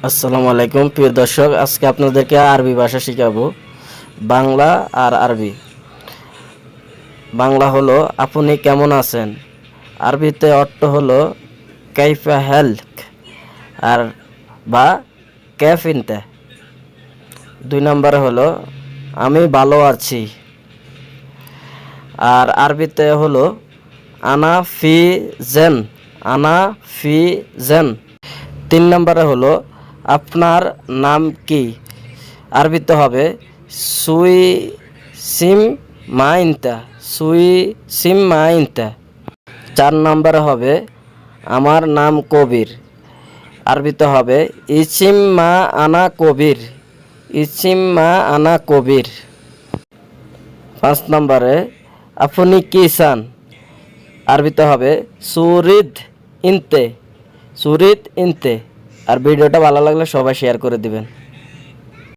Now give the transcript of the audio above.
আসসালামু আলাইকুম প্রিয় দর্শক, আজকে আপনাদেরকে আরবি ভাষা শেখাবো। বাংলা আর আরবি। বাংলা হলো আপনি কেমন আছেন, আরবিতে অর্থ হলো কাইফা হালক আর বা কেফ ইনতা। 2 নম্বরে হলো আমি ভালো আছি, আর আরবিতে হলো আনা ফি জেন, আনা ফি জেন। 3 নম্বরে হলো আপনার নাম কি, আরবিতে হবে সুই সিম মাইনতা, সুই সিম মাইনতা। 4 নম্বরে হবে আমার নাম কবির, আরবিতে হবে ইসিম মা আনা কবির, ইসিম মা আনা কবির। 5 নম্বরে আপনি কি চান, আরবিতে হবে সুরিদ ইনতে, সুরিদ ইনতে। আর ভিডিওটা ভালো লাগলে সবাই শেয়ার করে দিবেন।